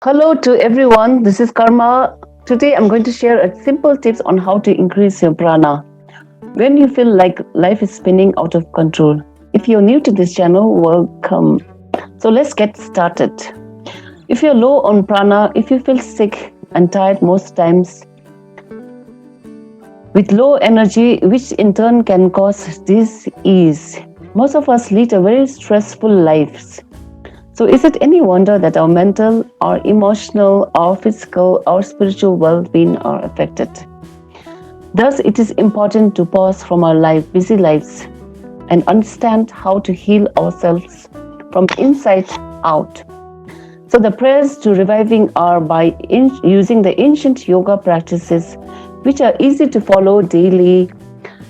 Hello to everyone. This is Karma. Today I'm going to share a simple tips on how to increase your prana when you feel like life is spinning out of control. If you're new to this channel, welcome. So let's get started. If you're low on prana, if you feel sick and tired most times with low energy, which in turn can cause disease. Most of us lead a very stressful lives. So, is it any wonder that our mental, our emotional, our physical, our spiritual well being are affected? Thus, it is important to pause from our busy lives and understand how to heal ourselves from inside out. So, the prayers to reviving are by using the ancient yoga practices, which are easy to follow daily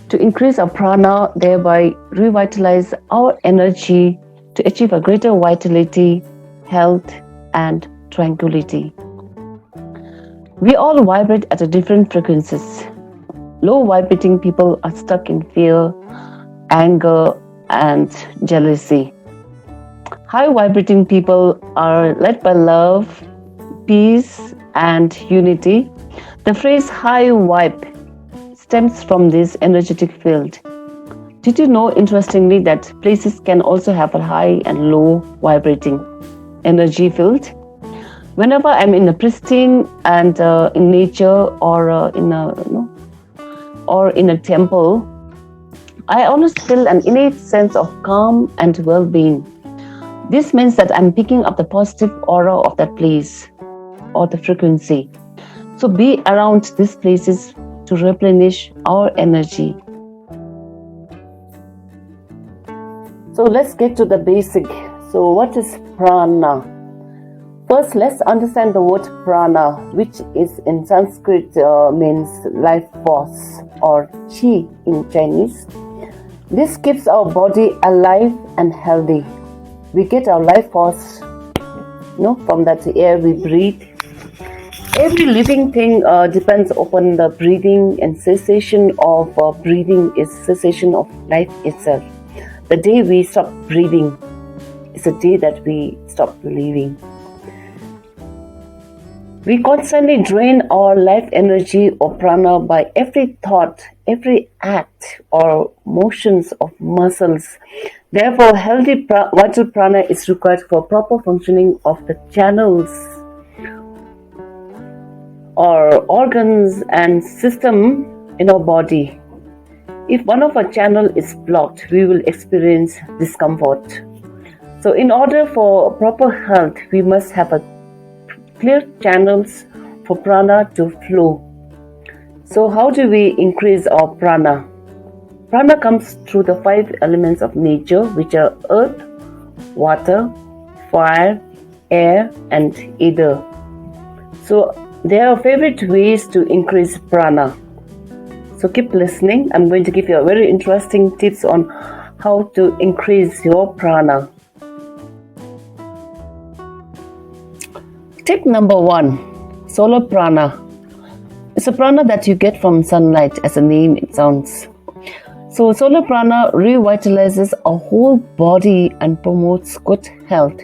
to increase our prana, thereby revitalize our energy to achieve a greater vitality, health, and tranquility. We all vibrate at a different frequencies. Low vibrating people are stuck in fear, anger, and jealousy. High vibrating people are led by love, peace, and unity. The phrase high vibe stems from this energetic field. Did you know, interestingly, that places can also have a high and low vibrating energy field? Whenever I'm in a pristine and in nature or in a temple, I always feel an innate sense of calm and well-being. This means that I'm picking up the positive aura of that place or the frequency. So be around these places to replenish our energy. So let's get to the basic. So what is prana? First, let's understand the word prana, which is in Sanskrit means life force or chi in Chinese. This keeps our body alive and healthy. We get our life force, from that air we breathe. Every living thing depends upon the breathing, and cessation of breathing is cessation of life itself. The day we stop breathing is the day that we stop living. We constantly drain our life energy or prana by every thought, every act or motions of muscles. Therefore, healthy vital prana is required for proper functioning of the channels or organs and system in our body. If one of our channel is blocked, we will experience discomfort. So in order for proper health, we must have a clear channels for prana to flow. So how do we increase our prana? Prana comes through the 5 elements of nature, which are earth, water, fire, air, and ether. So there are favorite ways to increase prana. So keep listening. I'm going to give you a very interesting tips on how to increase your prana. Tip number 1, solar prana. It's a prana that you get from sunlight, as the name it sounds. So solar prana revitalizes our whole body and promotes good health.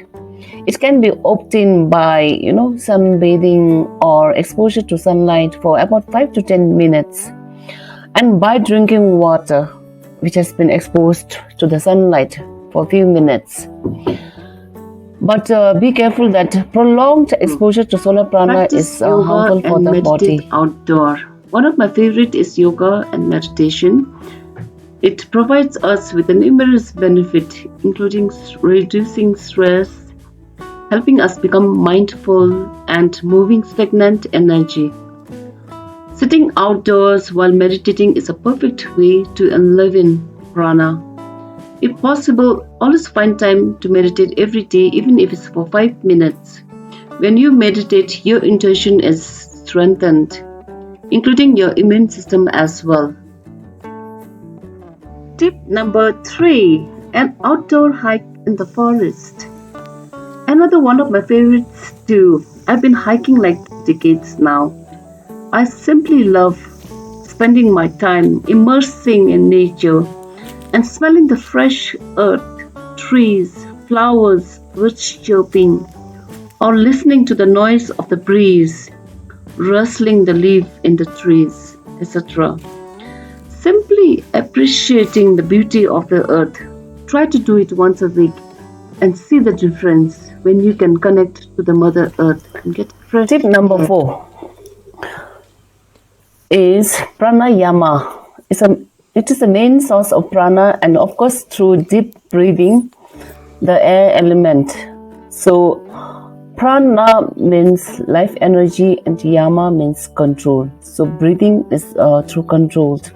It can be obtained by, sunbathing or exposure to sunlight for about 5 to 10 minutes. And by drinking water which has been exposed to the sunlight for a few minutes. But be careful that prolonged exposure to solar prana is harmful for the body. Outdoor. One of my favorite is yoga and meditation. It provides us with numerous benefits, including reducing stress, helping us become mindful, and moving stagnant energy. Sitting outdoors while meditating is a perfect way to enliven prana. If possible, always find time to meditate every day, even if it's for 5 minutes. When you meditate, your intuition is strengthened, including your immune system as well. Tip number 3, an outdoor hike in the forest. Another one of my favorites too. I've been hiking like decades now. I simply love spending my time immersing in nature and smelling the fresh earth, trees, flowers, birds chirping, or listening to the noise of the breeze, rustling the leaf in the trees, etc. Simply appreciating the beauty of the earth. Try to do it once a week and see the difference when you can connect to the Mother Earth and get fresh. Tip number 4 is pranayama. It is the main source of prana, and of course through deep breathing, the air element. So prana means life energy and yama means control. So breathing is through controlled.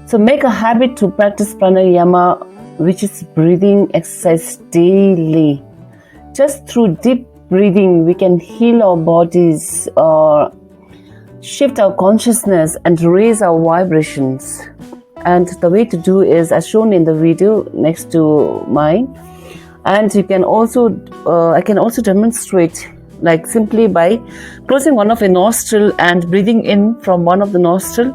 So make a habit to practice pranayama, which is breathing exercise daily. Just through deep breathing, we can heal our bodies, shift our consciousness, and raise our vibrations. And the way to do is as shown in the video next to mine. And you can also, I can also demonstrate, like simply by closing one of the nostril and breathing in from one of the nostril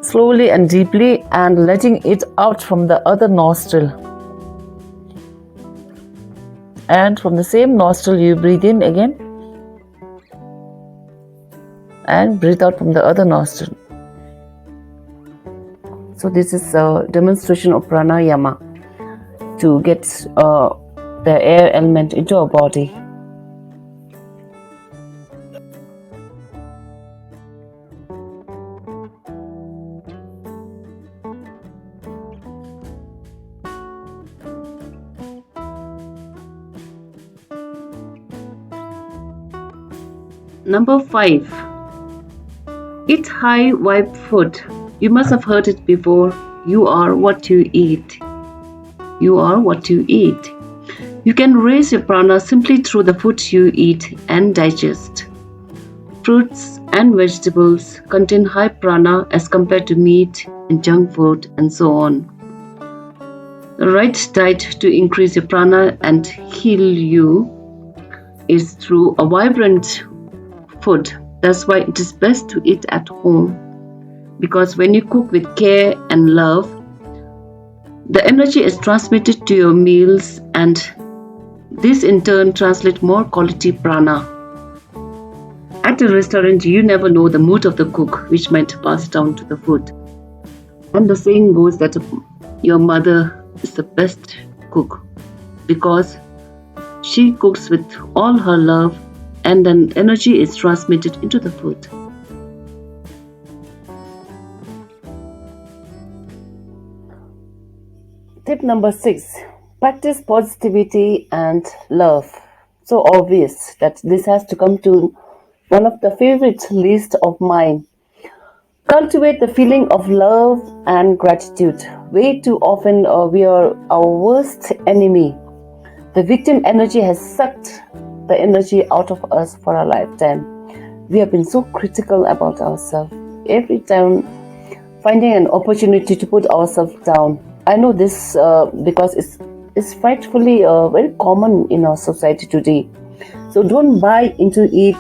slowly and deeply, and letting it out from the other nostril. And from the same nostril you breathe in again and breathe out from the other nostril. So this is a demonstration of pranayama to get the air element into our body. Number 5. Eat high vibe food. You must have heard it before. You are what you eat. You are what you eat. You can raise your prana simply through the food you eat and digest. Fruits and vegetables contain high prana as compared to meat and junk food and so on. The right diet to increase your prana and heal you is through a vibrant food. That's why it is best to eat at home, because when you cook with care and love, the energy is transmitted to your meals, and this in turn translates more quality prana. At a restaurant, you never know the mood of the cook, which might pass down to the food. And the saying goes that your mother is the best cook because she cooks with all her love, and then energy is transmitted into the food. Tip number 6. Practice positivity and love. So obvious that this has to come to one of the favorite list of mine. Cultivate the feeling of love and gratitude. Way too often we are our worst enemy. The victim energy has sucked the energy out of us for a lifetime. We have been so critical about ourselves. Every time finding an opportunity to put ourselves down. I know this because it's frightfully very common in our society today. So don't buy into it.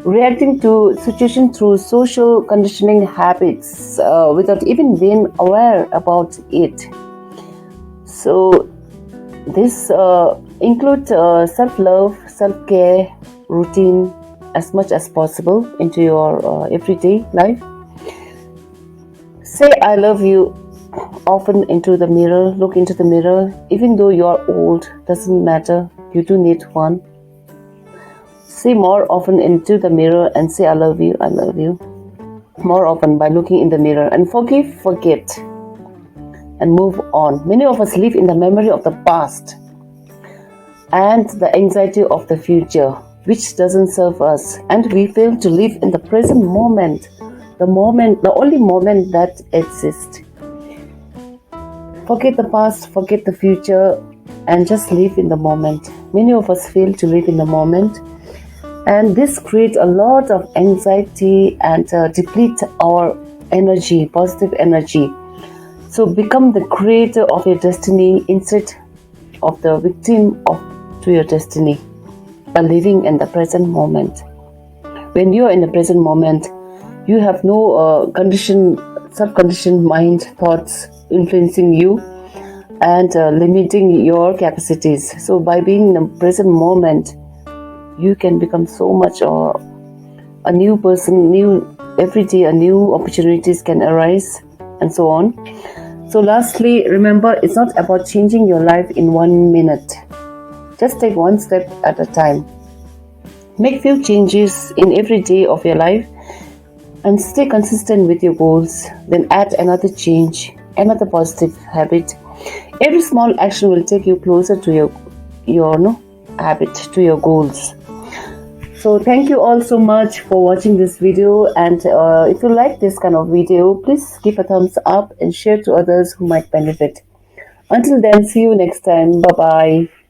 Reacting to situation through social conditioning habits without even being aware about it. So this includes self-love, self-care, routine as much as possible into your everyday life. Say I love you often into the mirror. Look into the mirror. Even though you are old, doesn't matter. You do need one. Say more often into the mirror and say I love you, I love you. More often by looking in the mirror. And forgive, forget, and move on. Many of us live in the memory of the past and the anxiety of the future, which doesn't serve us, and we fail to live in the present moment, the only moment that exists. Forget the past, forget the future, and just live in the moment. Many of us fail to live in the moment, and this creates a lot of anxiety and deplete our energy, positive energy. So become the creator of your destiny instead of the victim to your destiny by living in the present moment. When you are in the present moment, you have no self-conditioned mind thoughts influencing you, and limiting your capacities. So by being in the present moment, you can become so much a new person. New every day, a new opportunities can arise, and so on. So lastly, remember, it's not about changing your life in 1 minute. Just take one step at a time. Make few changes in every day of your life and stay consistent with your goals. Then add another change, another positive habit. Every small action will take you closer to your habit, to your goals. So thank you all so much for watching this video, and if you like this kind of video, please give a thumbs up and share to others who might benefit. Until then, see you next time. Bye bye.